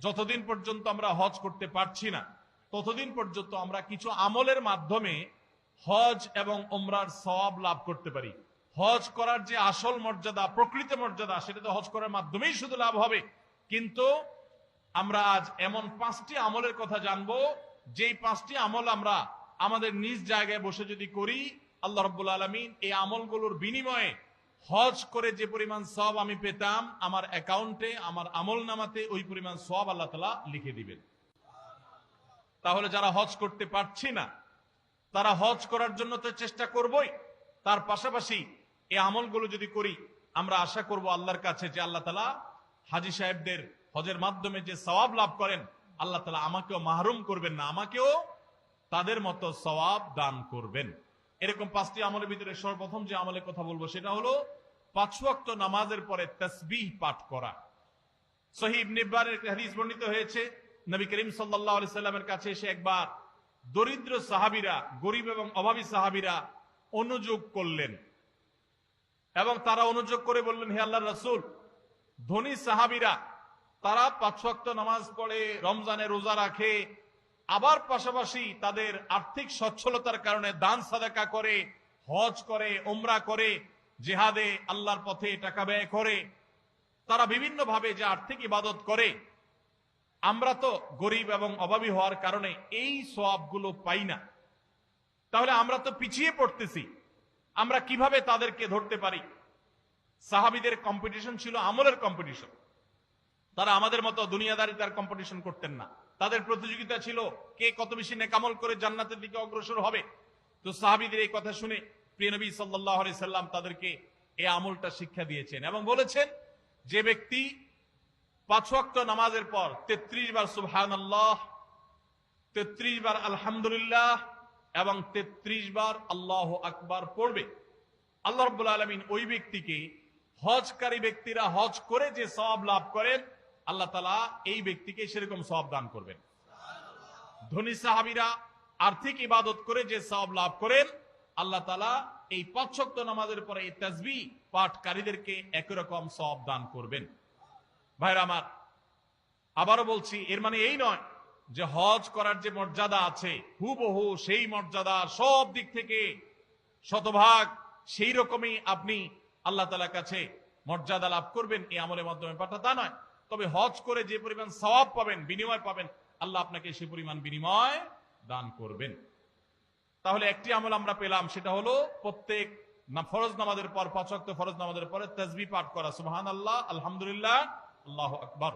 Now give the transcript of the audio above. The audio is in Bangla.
যতদিন পর্যন্ত আমরা হজ করতে পারছি না ততদিন পর্যন্ত আমরা কিছু আমলের মাধ্যমে হজ এবং উমরার সওয়াব লাভ করতে পারি। হজ করার যে আসল মর্যাদা, প্রকৃত মর্যাদা, সেটা তো হজ করার মাধ্যমেই শুধু লাভ হবে। কিন্তু আমরা আজ এমন 5টি আমলের কথা জানবো, যেই 5টি আমল আমরা আমাদের নিজ জায়গায় বসে যদি করি, আল্লাহ রাব্বুল আলামিন এই আমলগুলোর বিনিময়ে হজ করে যে পরিমাণ সওয়াব আমি পেতাম, আমার অ্যাকাউন্টে, আমার আমল নামাতে ওই পরিমাণ সওয়াব আল্লাহ তাআলা লিখে দিবেন। তাহলে যারা হজ করতে পারছি না তারা হজ করার জন্য তো চেষ্টা করবই, তার পাশাপাশি এই আমলগুলো যদি করি, আমরা আশা করব আল্লাহর কাছে যে আল্লাহ তাআলা হাজী সাহেবদের হজের মাধ্যমে যে সওয়াব লাভ করেন, আল্লাহ তাআলা আমাকেও মাহরুম করবেন না, আমাকেও তাদের মতো সওয়াব দান করবেন। এরকম 5টি আমলের ভিতরে সর্বপ্রথম যে আমলের কথা বলবো সেটা হলো 5 ওয়াক্ত নামাজের পরে তাসবিহ পাঠ করা। সহিহ ইবনে হিব্বানের হাদিস বর্ণিত হয়েছে, নবী করিম সাল্লাল্লাহু আলাইহি সাল্লামের কাছে এসে একবার দরিদ্র সাহাবীরা, গরিব এবং অভাবী সাহাবীরা অনুযোগ করলেন এবং তারা অনুযোগ করে বললেন, হে আল্লাহর রাসূল, ধনী সাহাবীরা তারা 5 ওয়াক্ত নামাজ পড়ে, রমজানে রোজা রাখে, আবার পাশাপাশি তাদের আর্থিক সচ্ছলতার কারণে দান সাদাকা করে, হজ করে, উমরা করে, জিহাদে আল্লাহর পথে টাকা ব্যয় করে, তারা বিভিন্ন ভাবে যে আর্থিক ইবাদত করে, আমরা তো গরিব এবং অভাবী হওয়ার কারণে এই সওয়াবগুলো পাই না। তাহলে আমরা তো পিছিয়ে পড়তেছি, আমরা কিভাবে তাদেরকে ধরতে পারি? সাহাবীদের কম্পিটিশন ছিল আমলের কম্পিটিশন। তারা আমাদের মতো দুনিয়াদারিতার কম্পিটিশন করতেন না। তাদের প্রতিযোগিতা ছিল কে কত বেশি নেকামল করে জান্নাতের দিকে অগ্রসর হবে। তো সাহাবীদের এই কথা শুনে প্রিয় নবী সাল্লাল্লাহু আলাইহি সাল্লাম তাদেরকে এই আমলটা শিক্ষা দিয়েছেন এবং বলেছেন, যে ব্যক্তি 5 ওয়াক্ত নামাজের পর 33 বার সুবহানাল্লাহ, 33 বার আলহামদুলিল্লাহ এবং 33 বার আল্লাহু আকবার পড়বে, আল্লাহ রাব্বুল আলামিন ওই ব্যক্তিকে, হজকারী ব্যক্তিরা হজ করে যে সওয়াব লাভ করেন, আল্লাহ তাআলা এই ব্যক্তিকে সেরকম সওয়াব দান করবেন। ধনী সাহাবীরা আর্থিক ইবাদত করে যে সওয়াব লাভ করেন, আল্লাহ তাআলা এই 5 ওয়াক্ত নামাজের পরে এই তাসবিহ পাঠকারীদেরকে একই রকম সওয়াব দান করবেন। ভাইরা আমার, আবারও বলছি, এর মানে এই নয় যে হজ করার যে মর্যাদা আছে হুবহু সেই মর্যাদা সব দিক থেকে শতভাগ সেই রকমই আপনি আল্লাহ তাআলার কাছে মর্যাদা লাভ করবেন এই আমলের মাধ্যমে, পাঠা তা নয়। তবে হজ করে যে পরিমাণ সওয়াব পাবেন, বিনিময় পাবেন, আল্লাহ আপনাকে সেই পরিমাণ বিনিময় দান করবেন। তাহলে একটি আমল আমরা পেলাম, সেটা হলো প্রত্যেক ফরজ নামাজের পর, 5 ওয়াক্ত ফরজ নামাজের পরে তাসবিহ পাঠ করা, সুবহানাল্লাহ, আলহামদুলিল্লাহ, আল্লাহু আকবার।